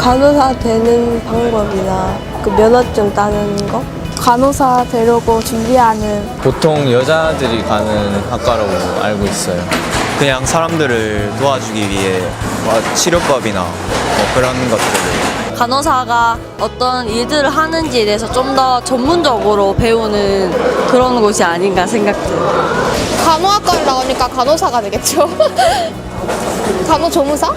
간호사 되는 방법이나 그 면허증 따는 거? 간호사 되려고 준비하는 보통 여자들이 가는 학과라고 알고 있어요. 그냥 사람들을 도와주기 위해 치료법이나 그런 것들을. 간호사가 어떤 일들을 하는지에 대해서 좀 더 전문적으로 배우는 그런 곳이 아닌가 생각돼요. 간호학과를 나오니까 간호사가 되겠죠. 간호조무사?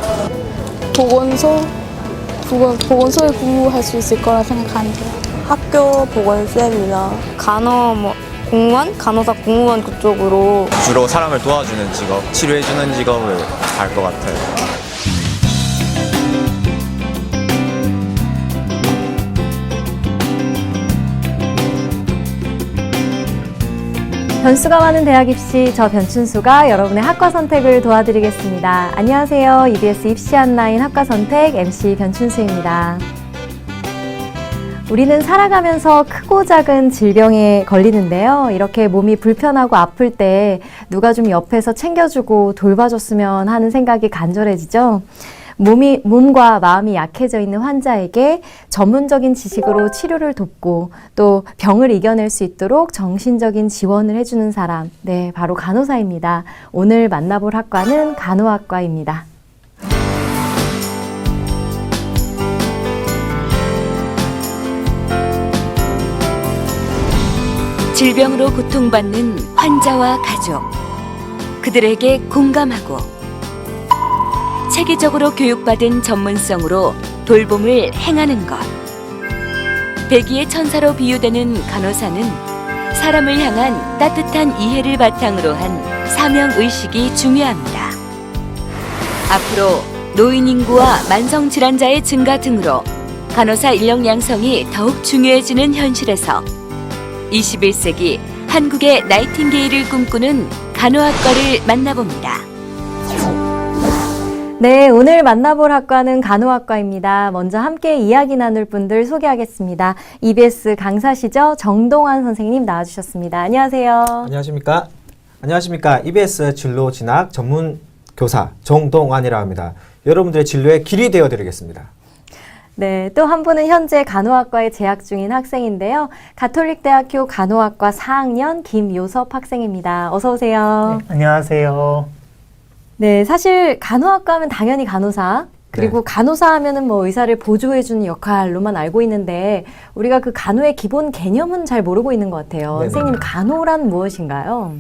보건소에 근무할 수 있을 거라 생각하는데요. 학교 보건쌤이나 공무원? 간호사 공무원 그쪽으로. 주로 사람을 도와주는 직업, 치료해주는 직업을 갈 것 같아요. 변수가 많은 대학 입시, 저 변춘수가 여러분의 학과 선택을 도와드리겠습니다. 안녕하세요. EBS 입시 한라인 학과 선택 MC 변춘수입니다. 우리는 살아가면서 크고 작은 질병에 걸리는데요. 이렇게 몸이 불편하고 아플 때 누가 좀 옆에서 챙겨주고 돌봐줬으면 하는 생각이 간절해지죠. 몸과 마음이 약해져 있는 환자에게 전문적인 지식으로 치료를 돕고 또 병을 이겨낼 수 있도록 정신적인 지원을 해주는 사람, 네, 바로 간호사입니다. 오늘 만나볼 학과는 간호학과입니다. 질병으로 고통받는 환자와 가족, 그들에게 공감하고 체계적으로 교육받은 전문성으로 돌봄을 행하는 것. 백의의 천사로 비유되는 간호사는 사람을 향한 따뜻한 이해를 바탕으로 한 사명의식이 중요합니다. 앞으로 노인 인구와 만성질환자의 증가 등으로 간호사 인력 양성이 더욱 중요해지는 현실에서 21세기 한국의 나이팅게일을 꿈꾸는 간호학과를 만나봅니다. 네, 오늘 만나볼 학과는 간호학과입니다. 먼저 함께 이야기 나눌 분들 소개하겠습니다. EBS 강사시죠? 정동환 선생님 나와주셨습니다. 안녕하세요. 안녕하십니까? 안녕하십니까? EBS 진로 진학 전문 교사 정동환이라고 합니다. 여러분들의 진로의 길이 되어드리겠습니다. 네, 또 한 분은 현재 간호학과에 재학 중인 학생인데요. 가톨릭대학교 간호학과 4학년 김요섭 학생입니다. 어서 오세요. 네, 안녕하세요. 네, 사실 간호학과 하면 당연히 간호사, 그리고 간호사 하면은 뭐 의사를 보조해주는 역할로만 알고 있는데 우리가 그 간호의 기본 개념은 잘 모르고 있는 것 같아요. 네네. 선생님, 간호란 무엇인가요?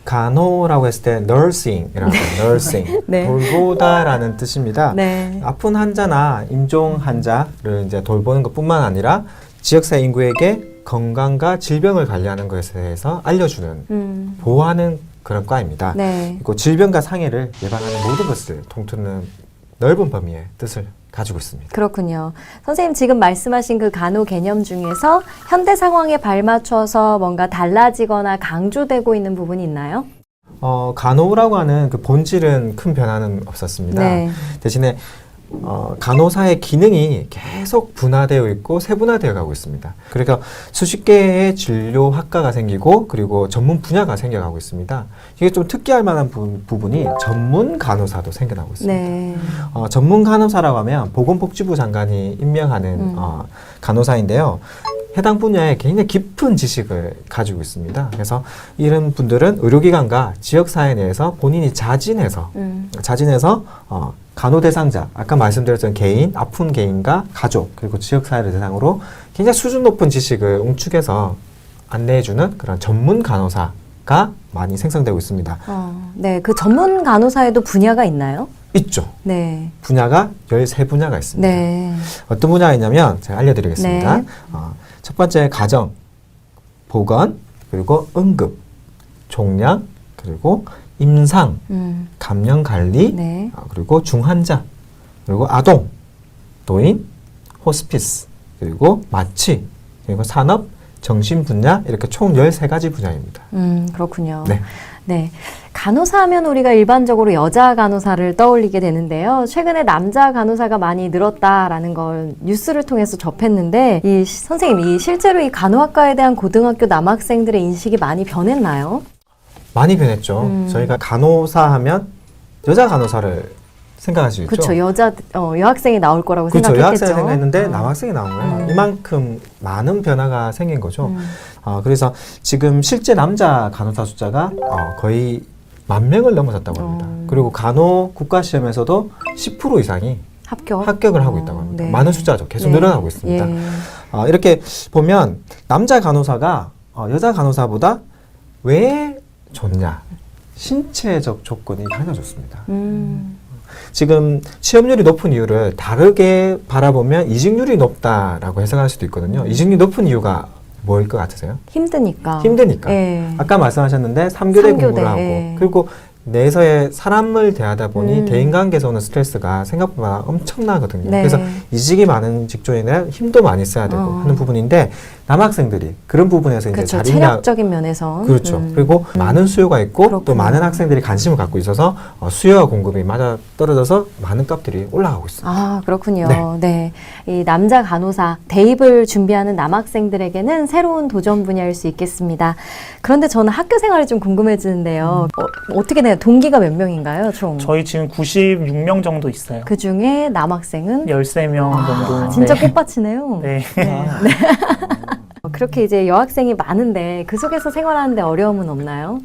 간호라고 했을 때 nursing이라고 해요. nursing. 네. 돌보다라는 뜻입니다. 네. 아픈 환자나 임종 환자를 이제 돌보는 것뿐만 아니라 지역사회 인구에게 건강과 질병을 관리하는 것에 대해서 알려주는, 보호하는 그런 과입니다. 네. 그리고 질병과 상해를 예방하는 모든 것을 통틀는 넓은 범위의 뜻을 가지고 있습니다. 그렇군요. 선생님, 지금 말씀하신 그 간호 개념 중에서 현대 상황에 발맞춰서 뭔가 달라지거나 강조되고 있는 부분이 있나요? 간호라고 하는 그 본질은 큰 변화는 없었습니다. 네. 대신에 간호사의 기능이 계속 분화되어 있고 세분화되어 가고 있습니다. 그러니까 수십 개의 진료 학과가 생기고 그리고 전문 분야가 생겨가고 있습니다. 이게 좀 특기할 만한 부분이 전문 간호사도 생겨나고 있습니다. 네. 전문 간호사라고 하면 보건복지부 장관이 임명하는 간호사인데요. 해당 분야에 굉장히 깊은 지식을 가지고 있습니다. 그래서 이런 분들은 의료기관과 지역사회 내에서 본인이 자진해서 간호 대상자, 아까 말씀드렸던 개인, 아픈 개인과 가족, 그리고 지역사회를 대상으로 굉장히 수준 높은 지식을 응축해서 안내해주는 그런 전문 간호사가 많이 생성되고 있습니다. 네, 그 전문 간호사에도 분야가 있나요? 있죠. 네. 분야가 13분야가 있습니다. 네. 어떤 분야가 있냐면 제가 알려드리겠습니다. 네. 첫 번째 가정, 보건, 그리고 응급, 종양, 그리고 임상, 감염관리, 네. 그리고 중환자, 그리고 아동, 노인, 호스피스, 그리고 마취, 그리고 산업, 정신 분야, 이렇게 총 13가지 분야입니다. 그렇군요. 네. 네. 간호사 하면 우리가 일반적으로 여자 간호사를 떠올리게 되는데요. 최근에 남자 간호사가 많이 늘었다라는 걸 뉴스를 통해서 접했는데, 선생님, 실제로 이 간호학과에 대한 고등학교 남학생들의 인식이 많이 변했나요? 많이 변했죠. 저희가 간호사 하면 여자 간호사를 생각하시겠죠? 그렇죠. 여학생이 나올 거라고 그렇죠. 생각했겠죠. 여학생이 생각했는데 남학생이 나온 거예요. 이만큼 많은 변화가 생긴 거죠. 그래서 지금 실제 남자 간호사 숫자가 거의 10,000명을 넘어섰다고 합니다. 그리고 간호 국가시험에서도 10% 이상이 합격을 하고 있다고 합니다. 네. 많은 숫자죠. 계속 네. 늘어나고 있습니다. 예. 이렇게 보면 남자 간호사가 여자 간호사보다 왜 좋냐? 신체적 조건이 가장 좋습니다. 지금 취업률이 높은 이유를 다르게 바라보면 이직률이 높다라고 해석할 수도 있거든요. 이직률이 높은 이유가 뭐일 것 같으세요? 힘드니까. 힘드니까. 아까 말씀하셨는데 3교대 공부를 하고 그리고 내에서의 사람을 대하다 보니 대인관계에서 오는 스트레스가 생각보다 엄청나거든요. 네. 그래서 이직이 많은 직종에는 힘도 많이 써야 되고 하는 부분인데 남학생들이 그런 부분에서 이제 그렇죠. 자립력 체력적인 면에서. 그렇죠. 그리고 많은 수요가 있고 또 그렇군요. 많은 학생들이 관심을 갖고 있어서 수요와 공급이 맞아 떨어져서 많은 값들이 올라가고 있습니다. 아, 그렇군요. 네. 이 남자 간호사 대입을 준비하는 남학생들에게는 새로운 도전 분야일 수 있겠습니다. 그런데 저는 학교 생활이 좀 궁금해지는데요. 어떻게 돼요? 동기가 몇 명인가요, 총? 저희 지금 96명 정도 있어요. 그 중에 남학생은 13명 정도. 진짜 네. 꽃밭이네요. 네. 그렇게 이제 여학생이 많은데 그 속에서 생활하는데 어려움은 없나요?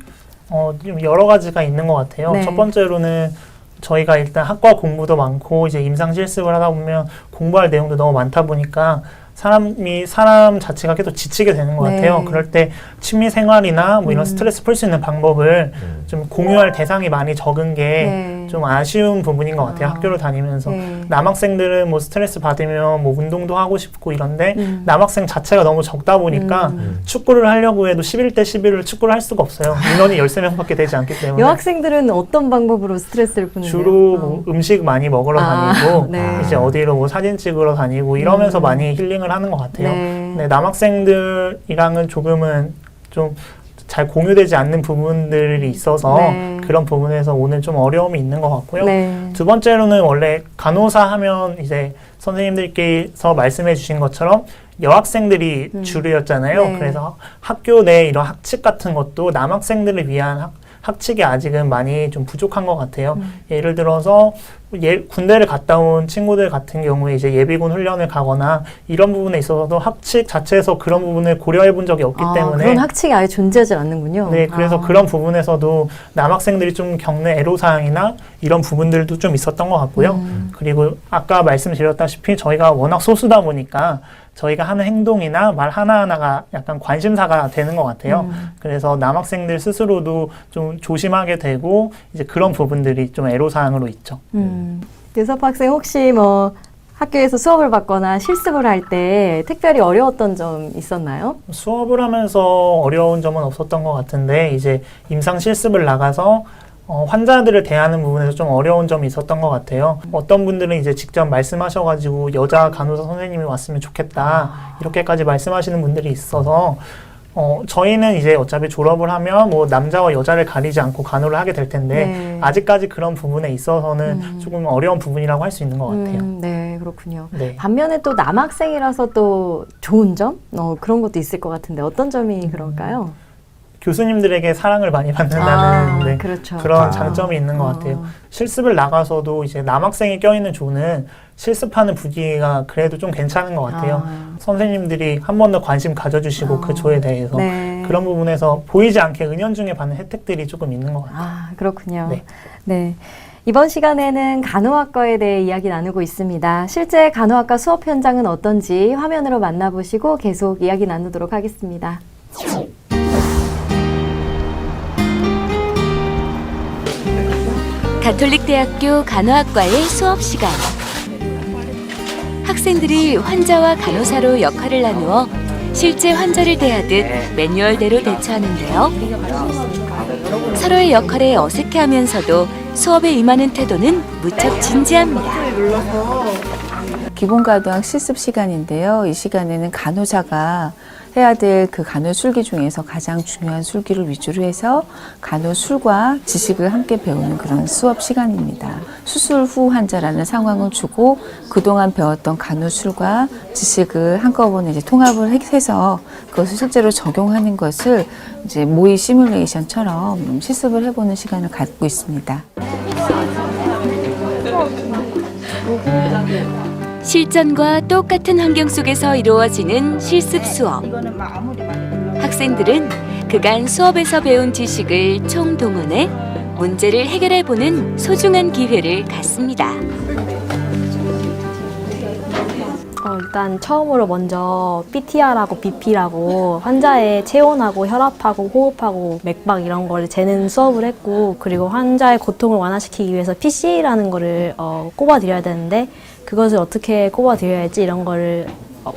좀 여러 가지가 있는 것 같아요. 네. 첫 번째로는 저희가 일단 학과 공부도 많고 이제 임상 실습을 하다 보면 공부할 내용도 너무 많다 보니까 사람 자체가 계속 지치게 되는 것 네. 같아요. 그럴 때 취미 생활이나 뭐 이런 스트레스 풀 수 있는 방법을 좀 공유할 대상이 많이 적은 게 좀 아쉬운 부분인 것 같아요. 학교를 다니면서. 남학생들은 뭐 스트레스 받으면 뭐 운동도 하고 싶고 이런데 남학생 자체가 너무 적다 보니까 축구를 하려고 해도 11대 11을 축구를 할 수가 없어요. 인원이 13명밖에 되지 않기 때문에. 여학생들은 어떤 방법으로 스트레스를 푸는데요? 주로 뭐 음식 많이 먹으러 다니고 네. 이제 어디로 뭐 사진 찍으러 다니고 이러면서 많이 힐링을 하는 것 같아요. 네. 남학생들이랑은 조금은 좀 잘 공유되지 않는 부분들이 있어서 그런 부분에서 오늘 좀 어려움이 있는 것 같고요. 두 번째로는 원래 간호사 하면 이제 선생님들께서 말씀해 주신 것처럼 여학생들이 주류였잖아요. 그래서 학교 내 이런 학칙 같은 것도 남학생들을 위한 학칙이 아직은 많이 좀 부족한 것 같아요. 예를 들어서 군대를 갔다 온 친구들 같은 경우에 이제 예비군 훈련을 가거나 이런 부분에 있어서도 학칙 자체에서 그런 부분을 고려해 본 적이 없기 때문에 그런 학칙이 아예 존재하지 않는군요. 네, 그래서 그런 부분에서도 남학생들이 좀 겪는 애로사항이나 이런 부분들도 좀 있었던 것 같고요. 그리고 아까 말씀드렸다시피 저희가 워낙 소수다 보니까 저희가 하는 행동이나 말 하나하나가 약간 관심사가 되는 것 같아요. 그래서 남학생들 스스로도 좀 조심하게 되고 이제 그런 부분들이 좀 애로사항으로 있죠. 유섭 학생 혹시 뭐 학교에서 수업을 받거나 실습을 할 때 특별히 어려웠던 점 있었나요? 수업을 하면서 어려운 점은 없었던 것 같은데 이제 임상 실습을 나가서 환자들을 대하는 부분에서 좀 어려운 점이 있었던 것 같아요. 어떤 분들은 이제 직접 말씀하셔가지고 여자 간호사 선생님이 왔으면 좋겠다 이렇게까지 말씀하시는 분들이 있어서 저희는 이제 어차피 졸업을 하면 뭐 남자와 여자를 가리지 않고 간호를 하게 될 텐데 아직까지 그런 부분에 있어서는 조금 어려운 부분이라고 할 수 있는 것 같아요. 네, 그렇군요. 네. 반면에 또 남학생이라서 또 좋은 점? 그런 것도 있을 것 같은데 어떤 점이 그럴까요? 교수님들에게 사랑을 많이 받는다는 그렇죠. 그런 장점이 있는 것 같아요. 실습을 나가서도 이제 남학생이 껴있는 조는 실습하는 분위기가 그래도 좀 괜찮은 것 같아요. 선생님들이 한 번 더 관심 가져주시고 그 조에 대해서 그런 부분에서 보이지 않게 은연중에 받는 혜택들이 조금 있는 것 같아요. 그렇군요. 네. 네. 이번 시간에는 간호학과에 대해 이야기 나누고 있습니다. 실제 간호학과 수업 현장은 어떤지 화면으로 만나보시고 계속 이야기 나누도록 하겠습니다. 가톨릭대학교 간호학과의 수업 시간. 학생들이 환자와 간호사로 역할을 나누어 실제 환자를 대하듯 매뉴얼대로 대처하는데요. 서로의 역할에 어색해하면서도 수업에 임하는 태도는 무척 진지합니다. 기본과도학 실습 시간인데요. 이 시간에는 간호사가 해야 될 그 간호술기 중에서 가장 중요한 술기를 위주로 해서 간호술과 지식을 함께 배우는 그런 수업 시간입니다. 수술 후 환자라는 상황을 주고 그동안 배웠던 간호술과 지식을 한꺼번에 이제 통합을 해서 그것을 실제로 적용하는 것을 이제 모의 시뮬레이션처럼 실습을 해보는 시간을 갖고 있습니다. 실전과 똑같은 환경 속에서 이루어지는 실습 수업. 학생들은 그간 수업에서 배운 지식을 총동원해 문제를 해결해보는 소중한 기회를 갖습니다. 일단 처음으로 먼저 PTR하고 BP라고 환자의 체온하고 혈압하고 호흡하고 맥박 이런 걸 재는 수업을 했고, 그리고 환자의 고통을 완화시키기 위해서 PC라는 거를 꼽아드려야 되는데 그것을 어떻게 꼽아드려야 할지 이런 거를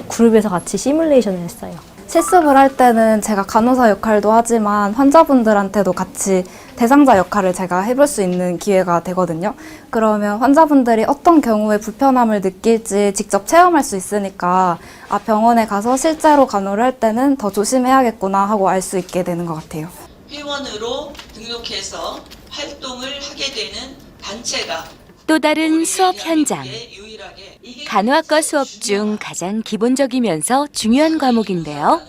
그룹에서 같이 시뮬레이션을 했어요. 실습을 할 때는 제가 간호사 역할도 하지만 환자분들한테도 같이 대상자 역할을 제가 해볼 수 있는 기회가 되거든요. 그러면 환자분들이 어떤 경우에 불편함을 느낄지 직접 체험할 수 있으니까 병원에 가서 실제로 간호를 할 때는 더 조심해야겠구나 하고 알 수 있게 되는 것 같아요. 회원으로 등록해서 활동을 하게 되는 단체가 또 다른 수업 현장. 간호학과 수업 중 가장 기본적이면서 중요한 과목인데요.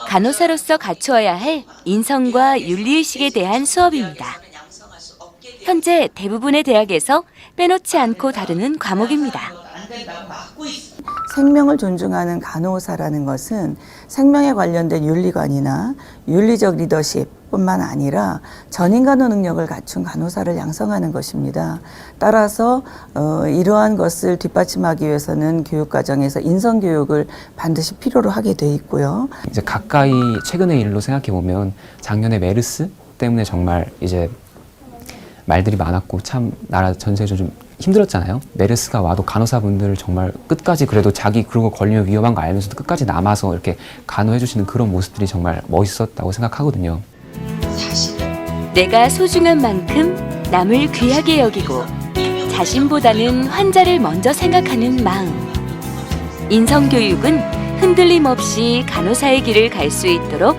간호사로서 갖추어야 할 인성과 윤리의식에 대한 수업입니다. 현재 대부분의 대학에서 빼놓지 않고 다루는 과목입니다. 생명을 존중하는 간호사라는 것은 생명에 관련된 윤리관이나 윤리적 리더십뿐만 아니라 전인간호 능력을 갖춘 간호사를 양성하는 것입니다. 따라서 이러한 것을 뒷받침하기 위해서는 교육과정에서 인성교육을 반드시 필요로 하게 돼 있고요. 이제 가까이 최근의 일로 생각해 보면 작년에 메르스 때문에 정말 이제 말들이 많았고 참 나라 전체적으로 좀 힘들었잖아요. 메르스가 와도 간호사분들을 정말 끝까지 그래도 자기 그런 거 걸리면 위험한 거 알면서도 끝까지 남아서 이렇게 간호해 주시는 그런 모습들이 정말 멋있었다고 생각하거든요. 내가 소중한 만큼 남을 귀하게 여기고 자신보다는 환자를 먼저 생각하는 마음. 인성교육은 흔들림 없이 간호사의 길을 갈 수 있도록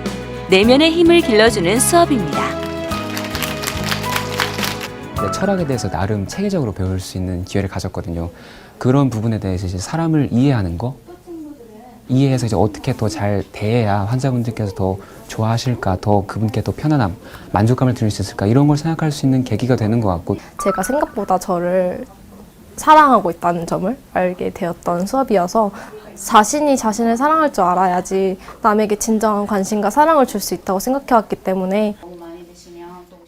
내면의 힘을 길러주는 수업입니다. 철학에 대해서 나름 체계적으로 배울 수 있는 기회를 가졌거든요. 그런 부분에 대해서 이제 사람을 이해하는 거, 이해해서 이제 어떻게 더 잘 대해야 환자분들께서 더 좋아하실까, 더 그분께 더 편안함, 만족감을 드릴 수 있을까, 이런 걸 생각할 수 있는 계기가 되는 것 같고, 제가 생각보다 저를 사랑하고 있다는 점을 알게 되었던 수업이어서 자신이 자신을 사랑할 줄 알아야지 남에게 진정한 관심과 사랑을 줄 수 있다고 생각해왔기 때문에.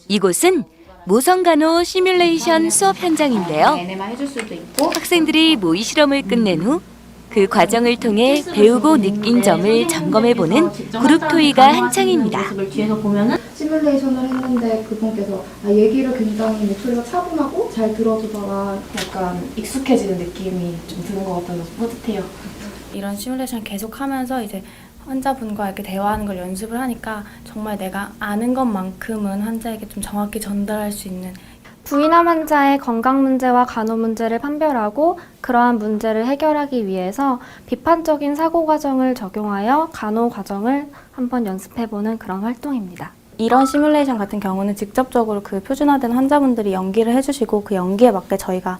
이곳은 모성간호 시뮬레이션 수업 현장인데요. 학생들이 모의 실험을 끝낸 후 그 과정을 통해 배우고 느낀 점을 점검해보는 그룹 토의가 한창입니다. 뒤에서 보면은 시뮬레이션을 했는데 그분께서 얘기를 굉장히 목소리가 차분하고 잘 들어주더라. 약간 익숙해지는 느낌이 좀 드는 것 같아서 뿌듯해요. 이런 시뮬레이션 계속하면서 이제 환자분과 이렇게 대화하는 걸 연습을 하니까 정말 내가 아는 것만큼은 환자에게 좀 정확히 전달할 수 있는. 부인암 환자의 건강 문제와 간호 문제를 판별하고 그러한 문제를 해결하기 위해서 비판적인 사고 과정을 적용하여 간호 과정을 한번 연습해보는 그런 활동입니다. 이런 시뮬레이션 같은 경우는 직접적으로 그 표준화된 환자분들이 연기를 해주시고 그 연기에 맞게 저희가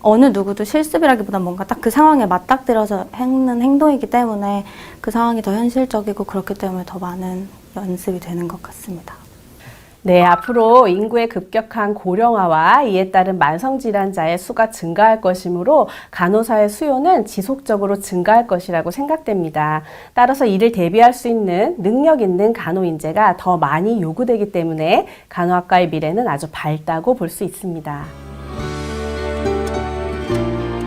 어느 누구도 실습이라기보다 뭔가 딱 그 상황에 맞닥뜨려서 하는 행동이기 때문에 그 상황이 더 현실적이고 그렇기 때문에 더 많은 연습이 되는 것 같습니다. 네, 앞으로 인구의 급격한 고령화와 이에 따른 만성질환자의 수가 증가할 것이므로 간호사의 수요는 지속적으로 증가할 것이라고 생각됩니다. 따라서 이를 대비할 수 있는 능력 있는 간호 인재가 더 많이 요구되기 때문에 간호학과의 미래는 아주 밝다고 볼 수 있습니다.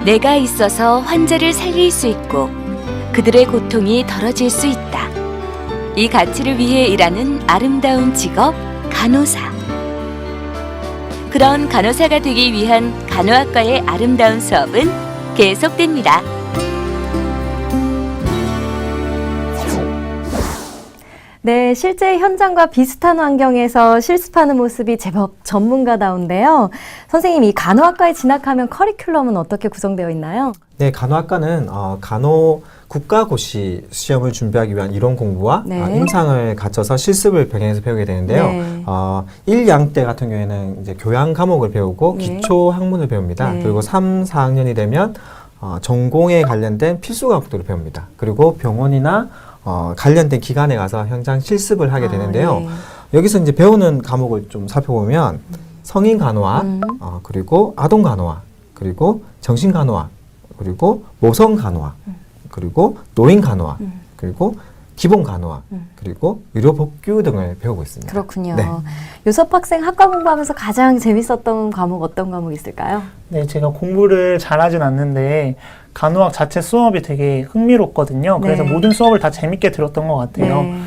내가 있어서 환자를 살릴 수 있고 그들의 고통이 덜어질 수 있다. 이 가치를 위해 일하는 아름다운 직업 간호사. 그런 간호사가 되기 위한 간호학과의 아름다운 수업은 계속됩니다. 네, 실제 현장과 비슷한 환경에서 실습하는 모습이 제법 전문가다운데요. 선생님, 이 간호학과에 진학하면 커리큘럼은 어떻게 구성되어 있나요? 네, 간호학과는 간호 국가고시 시험을 준비하기 위한 이론 공부와 임상을 갖춰서 실습을 병행해서 배우게 되는데요. 1, 2학년 때 같은 경우에는 이제 교양 과목을 배우고 기초 학문을 배웁니다. 그리고 3, 4학년이 되면 전공에 관련된 필수 과목들을 배웁니다. 그리고 병원이나 관련된 기관에 가서 현장 실습을 하게 되는데요. 여기서 이제 배우는 과목을 좀 살펴보면 성인 간호학, 그리고 아동 간호학, 그리고 정신간호학, 그리고 모성간호학, 그리고 노인간호학, 그리고 기본간호학, 그리고 의료복규 등을 배우고 있습니다. 그렇군요. 네. 요섭 학생 학과 공부하면서 가장 재밌었던 과목 어떤 과목 있을까요? 네, 제가 공부를 잘하진 않는데 간호학 자체 수업이 되게 흥미롭거든요. 그래서 네. 모든 수업을 다 재밌게 들었던 것 같아요. 네.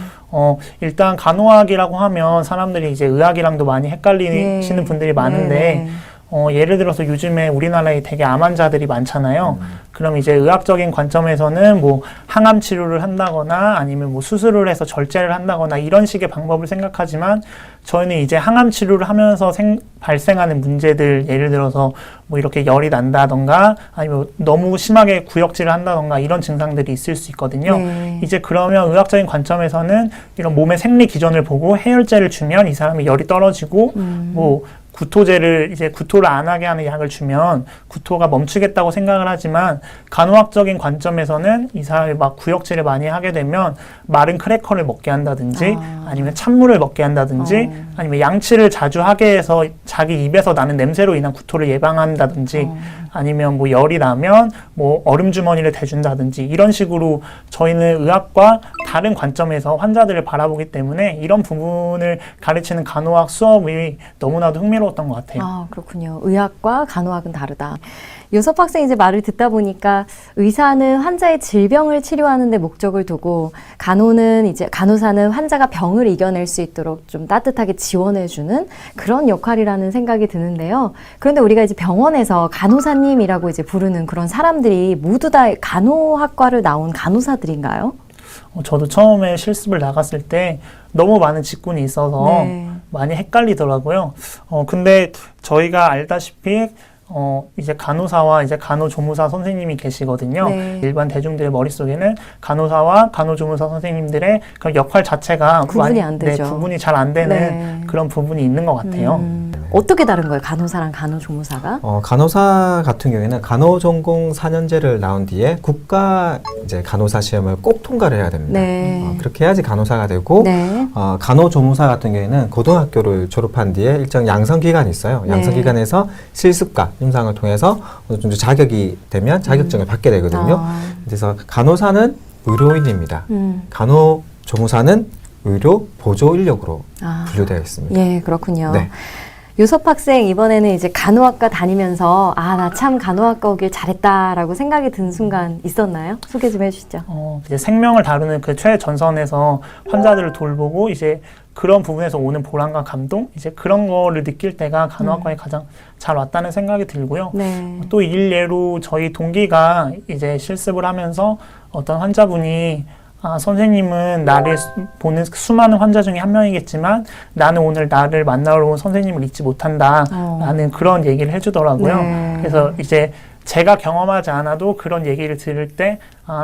일단 간호학이라고 하면 사람들이 이제 의학이랑도 많이 헷갈리시는 분들이 많은데 예를 들어서 요즘에 우리나라에 되게 암 환자들이 많잖아요. 그럼 이제 의학적인 관점에서는 뭐 항암 치료를 한다거나 아니면 뭐 수술을 해서 절제를 한다거나 이런 식의 방법을 생각하지만 저희는 이제 항암 치료를 하면서 발생하는 문제들, 예를 들어서 뭐 이렇게 열이 난다던가 아니면 너무 심하게 구역질을 한다던가 이런 증상들이 있을 수 있거든요. 네. 이제 그러면 의학적인 관점에서는 이런 몸의 생리 기전을 보고 해열제를 주면 이 사람이 열이 떨어지고 뭐 구토제를 이제 구토를 안 하게 하는 약을 주면 구토가 멈추겠다고 생각을 하지만 간호학적인 관점에서는 이 사람이 막 구역질을 많이 하게 되면 마른 크래커를 먹게 한다든지 아니면 찬물을 먹게 한다든지 아니면 양치를 자주 하게 해서 자기 입에서 나는 냄새로 인한 구토를 예방한다든지 아니면 뭐 열이 나면 뭐 얼음 주머니를 대준다든지 이런 식으로 저희는 의학과 다른 관점에서 환자들을 바라보기 때문에 이런 부분을 가르치는 간호학 수업이 너무나도 흥미로웠던 것 같아요. 아, 그렇군요. 의학과 간호학은 다르다. 요섭 학생 이제 말을 듣다 보니까 의사는 환자의 질병을 치료하는 데 목적을 두고 간호사는 환자가 병을 이겨낼 수 있도록 좀 따뜻하게 지원해주는 그런 역할이라는 생각이 드는데요. 그런데 우리가 이제 병원에서 간호사님이라고 이제 부르는 그런 사람들이 모두 다 간호학과를 나온 간호사들인가요? 저도 처음에 실습을 나갔을 때 너무 많은 직군이 있어서 많이 헷갈리더라고요. 근데 저희가 알다시피 이제 간호사와 이제 간호조무사 선생님이 계시거든요. 네. 일반 대중들의 머릿속에는 간호사와 간호조무사 선생님들의 그런 역할 자체가 구분이 안 되죠. 구분이 잘 안 되는 그런 부분이 있는 것 같아요. 어떻게 다른 거예요? 간호사랑 간호조무사가? 간호사 같은 경우에는 간호전공 4년제를 나온 뒤에 국가 이제 간호사 시험을 꼭 통과를 해야 됩니다. 네. 그렇게 해야지 간호사가 되고 네. 간호조무사 같은 경우에는 고등학교를 졸업한 뒤에 일정 양성기간이 있어요. 네. 양성기간에서 실습과 임상을 통해서 어느 정도 자격이 되면 자격증을 받게 되거든요. 그래서 간호사는 의료인입니다. 간호조무사는 의료 보조 인력으로 분류되어 있습니다. 예, 그렇군요. 네. 요섭 학생 이번에는 이제 간호학과 다니면서 나 참 간호학과 오길 잘했다라고 생각이 든 순간 있었나요? 소개 좀 해주시죠. 이제 생명을 다루는 그 최전선에서 환자들을 돌보고 이제 그런 부분에서 오는 보람과 감동, 이제 그런 거를 느낄 때가 간호학과에 가장 잘 왔다는 생각이 들고요. 네. 또 일례로 저희 동기가 이제 실습을 하면서 어떤 환자분이 선생님은 나를 보는 수많은 환자 중에 한 명이겠지만 나는 오늘 나를 만나러 온 선생님을 잊지 못한다 라는 그런 얘기를 해주더라고요. 네. 그래서 이제 제가 경험하지 않아도 그런 얘기를 들을 때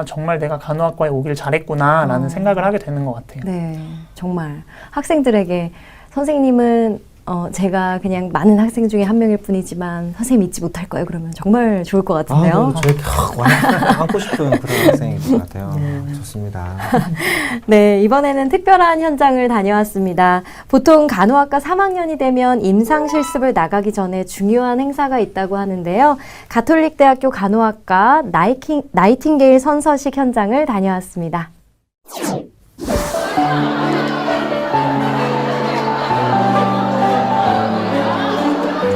정말 내가 간호학과에 오길 잘했구나 라는 생각을 하게 되는 것 같아요. 네, 정말 학생들에게 선생님은 제가 그냥 많은 학생 중에 한 명일 뿐이지만 선생님 잊지 못할 거예요. 그러면 정말 좋을 것 같은데요. 저희 안고 싶은 그런 학생일 것 같아요. 좋습니다. 네, 이번에는 특별한 현장을 다녀왔습니다. 보통 간호학과 3학년이 되면 임상 실습을 나가기 전에 중요한 행사가 있다고 하는데요. 가톨릭대학교 간호학과 나이팅게일 선서식 현장을 다녀왔습니다.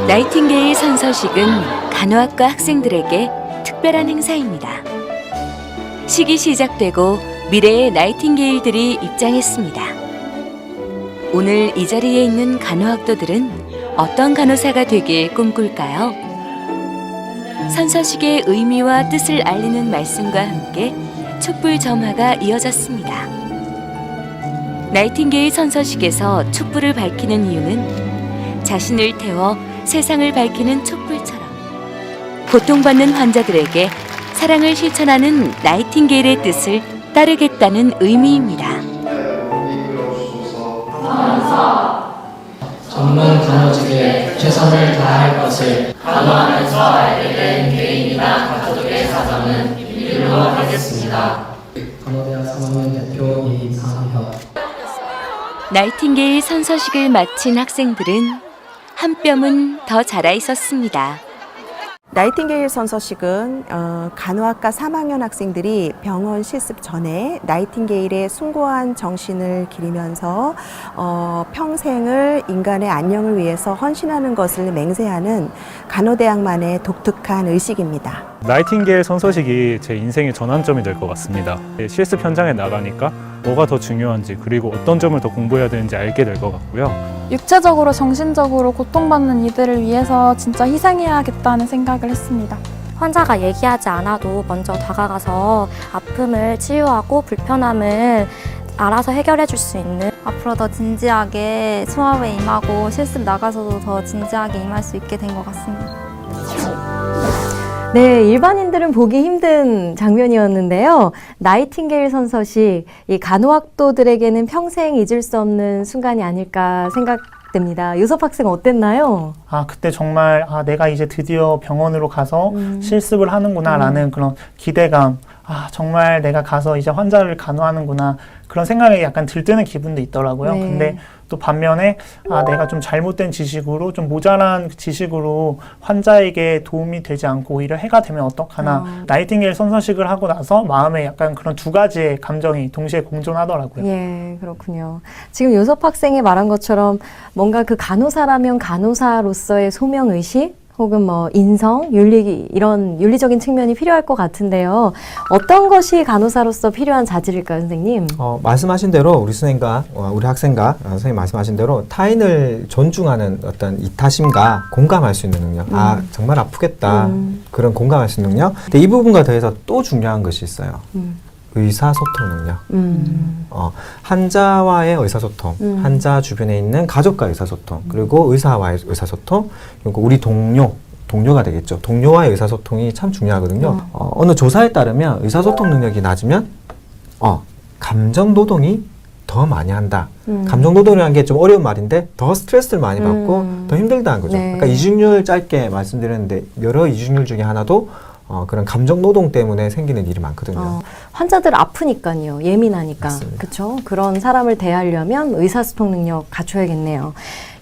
나이팅게일 선서식은 간호학과 학생들에게 특별한 행사입니다. 식이 시작되고 미래의 나이팅게일들이 입장했습니다. 오늘 이 자리에 있는 간호학도들은 어떤 간호사가 되길 꿈꿀까요? 선서식의 의미와 뜻을 알리는 말씀과 함께 촛불 점화가 이어졌습니다. 나이팅게일 선서식에서 촛불을 밝히는 이유는 자신을 태워 세상을 밝히는 촛불처럼 고통받는 환자들에게 사랑을 실천하는 나이팅게일의 뜻을 따르겠다는 의미입니다. 전문 간호직에 최선을 다할 것을 간호하면서 알게 된 개인이나 가족의 사정은 비밀로 하겠습니다. 간호대학 3학년 대표 이상현. 나이팅게일 선서식을 마친 학생들은 한 뼘은 더 자라 있었습니다. 나이팅게일 선서식은 간호학과 3학년 학생들이 병원 실습 전에 나이팅게일의 숭고한 정신을 기리면서 평생을 인간의 안녕을 위해서 헌신하는 것을 맹세하는 간호대학만의 독특한 의식입니다. 나이팅게일 선서식이 제 인생의 전환점이 될 것 같습니다. 실습 현장에 나가니까 뭐가 더 중요한지 그리고 어떤 점을 더 공부해야 되는지 알게 될 것 같고요. 육체적으로 정신적으로 고통받는 이들을 위해서 진짜 희생해야겠다는 생각을 했습니다. 환자가 얘기하지 않아도 먼저 다가가서 아픔을 치유하고 불편함을 알아서 해결해 줄 수 있는, 앞으로 더 진지하게 수업에 임하고 실습 나가서도 더 진지하게 임할 수 있게 된 것 같습니다. 네, 일반인들은 보기 힘든 장면이었는데요. 나이팅게일 선서식, 이 간호학도들에게는 평생 잊을 수 없는 순간이 아닐까 생각됩니다. 유섭 학생 어땠나요? 그때 정말 내가 이제 드디어 병원으로 가서 실습을 하는구나라는 그런 기대감, 정말 내가 가서 이제 환자를 간호하는구나, 그런 생각이 약간 들뜨는 기분도 있더라고요. 네. 근데 또 반면에 내가 좀 잘못된 지식으로, 좀 모자란 지식으로 환자에게 도움이 되지 않고 오히려 해가 되면 어떡하나. 나이팅게일 선서식을 하고 나서 마음에 약간 그런 두 가지의 감정이 동시에 공존하더라고요. 예, 그렇군요. 지금 요섭 학생이 말한 것처럼 뭔가 그 간호사라면 간호사로서의 소명의식, 혹은 뭐 인성, 윤리, 이런 윤리적인 측면이 필요할 것 같은데요. 어떤 것이 간호사로서 필요한 자질일까요, 선생님? 말씀하신 대로 우리 선생님과 우리 학생과 선생님 말씀하신 대로 타인을 존중하는 어떤 이타심과 공감할 수 있는 능력. 정말 아프겠다. 그런 공감할 수 있는 능력. 근데 이 부분과 더해서 또 중요한 것이 있어요. 의사소통 능력. 환자와의 의사소통, 환자 주변에 있는 가족과의 의사소통, 그리고 의사와의 의사소통, 그리고 우리 동료가 되겠죠. 동료와의 의사소통이 참 중요하거든요. 어느 조사에 따르면 의사소통 능력이 낮으면 감정노동이 더 많이 한다. 감정노동이라는 게 좀 어려운 말인데 더 스트레스를 많이 받고 더 힘들다는 거죠. 네. 그러니까 이중률 짧게 말씀드렸는데 여러 이중률 중에 하나도 그런 감정 노동 때문에 생기는 일이 많거든요. 환자들 아프니까요. 예민하니까. 그렇죠? 그런 사람을 대하려면 의사소통 능력 갖춰야겠네요.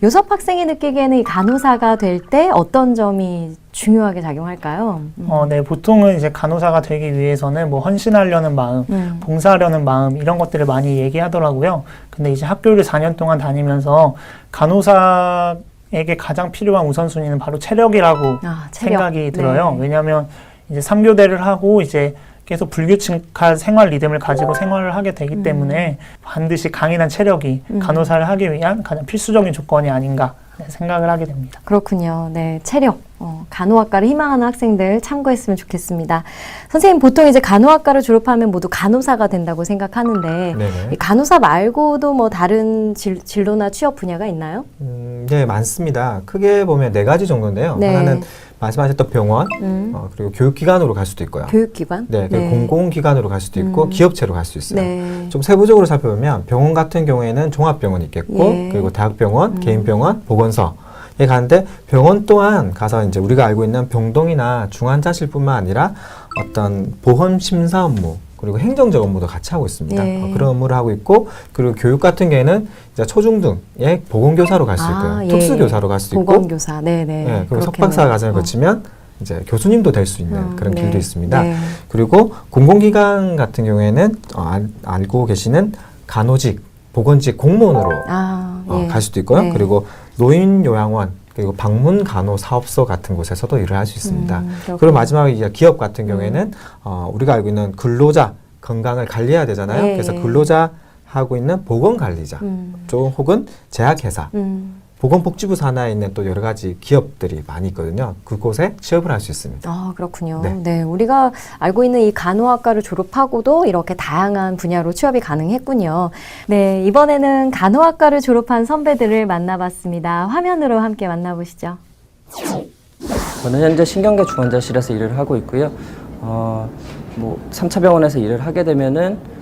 요섭 학생이 느끼기에는 이 간호사가 될 때 어떤 점이 중요하게 작용할까요? 네, 보통은 이제 간호사가 되기 위해서는 뭐 헌신하려는 마음, 봉사하려는 마음, 이런 것들을 많이 얘기하더라고요. 근데 이제 학교를 4년 동안 다니면서 간호사에게 가장 필요한 우선순위는 바로 체력이라고 생각이 들어요. 네. 왜냐하면 이제 3교대를 하고 이제 계속 불규칙한 생활 리듬을 가지고 생활을 하게 되기 때문에 반드시 강인한 체력이 간호사를 하기 위한 가장 필수적인 조건이 아닌가 생각을 하게 됩니다. 그렇군요. 네, 체력. 간호학과를 희망하는 학생들 참고했으면 좋겠습니다. 선생님, 보통 이제 간호학과를 졸업하면 모두 간호사가 된다고 생각하는데 이 간호사 말고도 뭐 다른 진로나 취업 분야가 있나요? 네, 많습니다. 크게 보면 4가지 정도인데요. 네. 하나는 말씀하셨던 병원, 그리고 교육기관으로 갈 수도 있고요. 교육기관? 네, 공공기관으로 갈 수도 있고 기업체로 갈 수 있어요. 네. 좀 세부적으로 살펴보면 병원 같은 경우에는 종합병원이 있겠고 예. 그리고 대학병원, 개인병원, 보건소에 가는데 병원 또한 가서 이제 우리가 알고 있는 병동이나 중환자실뿐만 아니라 어떤 보험 심사 업무 그리고 행정적 업무도 같이 하고 있습니다. 예. 그런 업무를 하고 있고 그리고 교육 같은 경우에는 이제 초중등의 보건교사로 갈 수 있고요. 예. 특수교사로 갈 수 있고 보건교사, 네네. 네, 그리고 석박사 과정을 거치면 이제 교수님도 될 수 있는 그런 네. 길도 있습니다. 네. 그리고 공공기관 같은 경우에는 알고 계시는 간호직, 보건직 공무원으로 예. 갈 수도 있고요. 네. 그리고 노인요양원 그리고 방문간호사업소 같은 곳에서도 일을 할 수 있습니다. 그렇군요. 그리고 마지막에 이제 기업 같은 경우에는 우리가 알고 있는 근로자 건강을 관리해야 되잖아요. 네. 그래서 근로자 하고 있는 보건관리자 쪽 혹은 제약회사 보건복지부 산하에 있는 또 여러 가지 기업들이 많이 있거든요. 그곳에 취업을 할 수 있습니다. 아, 그렇군요. 네. 네, 우리가 알고 있는 이 간호학과를 졸업하고도 이렇게 다양한 분야로 취업이 가능했군요. 네, 이번에는 간호학과를 졸업한 선배들을 만나봤습니다. 화면으로 함께 만나보시죠. 저는 현재 신경계 중환자실에서 일을 하고 있고요. 뭐 3차 병원에서 일을 하게 되면은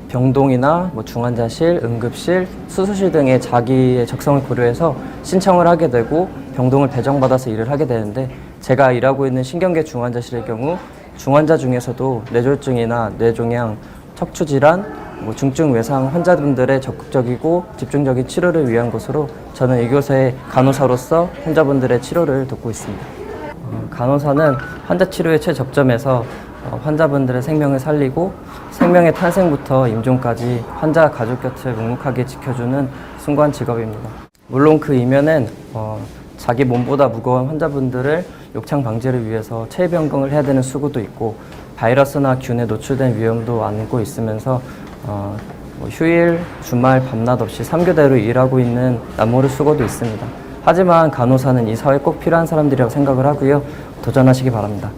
병동이나 뭐 중환자실, 응급실, 수술실 등의 자기의 적성을 고려해서 신청을 하게 되고 병동을 배정받아서 일을 하게 되는데 제가 일하고 있는 신경계 중환자실의 경우 중환자 중에서도 뇌졸중이나 뇌종양, 척추질환, 뭐 중증 외상 환자분들의 적극적이고 집중적인 치료를 위한 곳으로 저는 이곳의 간호사로서 환자분들의 치료를 돕고 있습니다. 간호사는 환자 치료의 최접점에서 환자분들의 생명을 살리고 생명의 탄생부터 임종까지 환자 가족 곁을 묵묵하게 지켜주는 숭고한 직업입니다. 물론 그 이면엔 자기 몸보다 무거운 환자분들을 욕창 방지를 위해서 체위 변경을 해야 되는 수고도 있고 바이러스나 균에 노출된 위험도 안고 있으면서 휴일, 주말, 밤낮 없이 3교대로 일하고 있는 남모를 수고도 있습니다. 하지만 간호사는 이 사회에 꼭 필요한 사람들이라고 생각을 하고요. 도전하시기 바랍니다.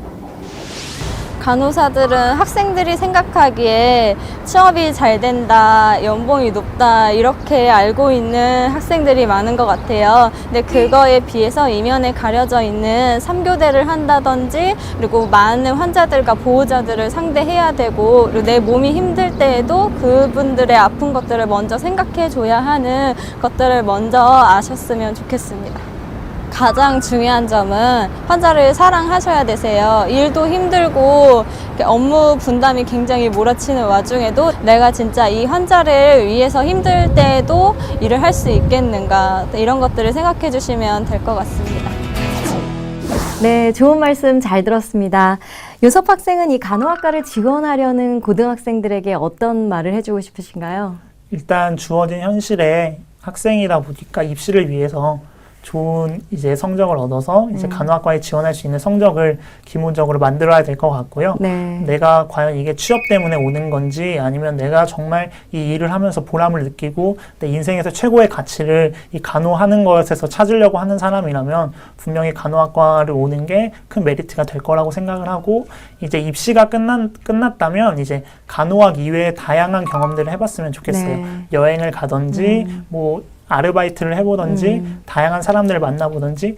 간호사들은 학생들이 생각하기에 취업이 잘 된다, 연봉이 높다 이렇게 알고 있는 학생들이 많은 것 같아요. 근데 그거에 비해서 이면에 가려져 있는 3교대를 한다든지 그리고 많은 환자들과 보호자들을 상대해야 되고 그리고 내 몸이 힘들 때에도 그분들의 아픈 것들을 먼저 생각해 줘야 하는 것들을 먼저 아셨으면 좋겠습니다. 가장 중요한 점은 환자를 사랑하셔야 되세요. 일도 힘들고 업무 분담이 굉장히 몰아치는 와중에도 내가 진짜 이 환자를 위해서 힘들 때에도 일을 할 수 있겠는가 이런 것들을 생각해 주시면 될 것 같습니다. 네, 좋은 말씀 잘 들었습니다. 요섭 학생은 이 간호학과를 지원하려는 고등학생들에게 어떤 말을 해주고 싶으신가요? 일단 주어진 현실에 학생이다 보니까 입시를 위해서 좋은 이제 성적을 얻어서 이제 간호학과에 지원할 수 있는 성적을 기본적으로 만들어야 될 것 같고요. 네. 내가 과연 이게 취업 때문에 오는 건지 아니면 내가 정말 이 일을 하면서 보람을 느끼고 내 인생에서 최고의 가치를 이 간호하는 것에서 찾으려고 하는 사람이라면 분명히 간호학과를 오는 게 큰 메리트가 될 거라고 생각을 하고 이제 입시가 끝났다면 이제 간호학 이외의 다양한 경험들을 해봤으면 좋겠어요. 네. 여행을 가든지 뭐 아르바이트를 해보든지 다양한 사람들을 만나보든지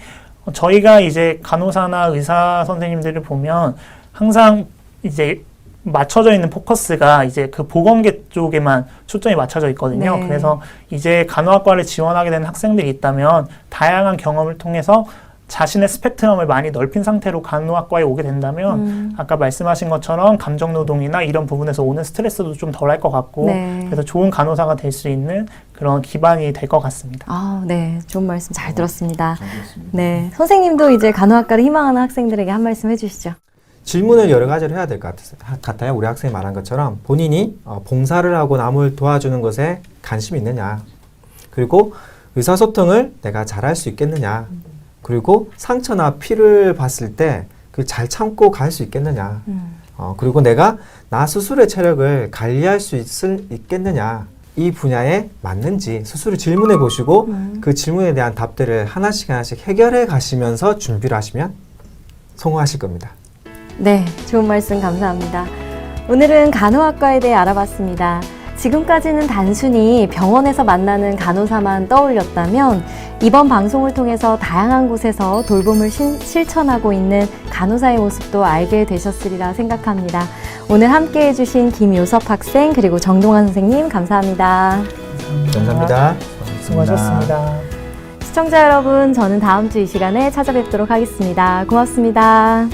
저희가 이제 간호사나 의사 선생님들을 보면 항상 이제 맞춰져 있는 포커스가 이제 그 보건계 쪽에만 초점이 맞춰져 있거든요. 네. 그래서 이제 간호학과를 지원하게 되는 학생들이 있다면 다양한 경험을 통해서 자신의 스펙트럼을 많이 넓힌 상태로 간호학과에 오게 된다면 아까 말씀하신 것처럼 감정노동이나 이런 부분에서 오는 스트레스도 좀 덜할 것 같고 네. 그래서 좋은 간호사가 될 수 있는 그런 기반이 될 것 같습니다. 아, 네. 좋은 말씀 잘 들었습니다. 네. 선생님도 이제 간호학과를 희망하는 학생들에게 한 말씀 해주시죠. 질문을 여러 가지를 해야 될 것 같아요. 우리 학생이 말한 것처럼 본인이 봉사를 하고 남을 도와주는 것에 관심이 있느냐, 그리고 의사소통을 내가 잘할 수 있겠느냐, 그리고 상처나 피를 봤을 때 그 잘 참고 갈 수 있겠느냐, 그리고 내가 나 스스로의 체력을 관리할 수 있겠느냐, 이 분야에 맞는지 스스로 질문해 보시고 그 질문에 대한 답들을 하나씩 해결해 가시면서 준비를 하시면 성공하실 겁니다. 네, 좋은 말씀 감사합니다. 오늘은 간호학과에 대해 알아봤습니다. 지금까지는 단순히 병원에서 만나는 간호사만 떠올렸다면 이번 방송을 통해서 다양한 곳에서 돌봄을 실천하고 있는 간호사의 모습도 알게 되셨으리라 생각합니다. 오늘 함께 해주신 김요섭 학생 그리고 정동환 선생님 감사합니다. 감사합니다. 수고하셨습니다. 시청자 여러분, 저는 다음 주 이 시간에 찾아뵙도록 하겠습니다. 고맙습니다.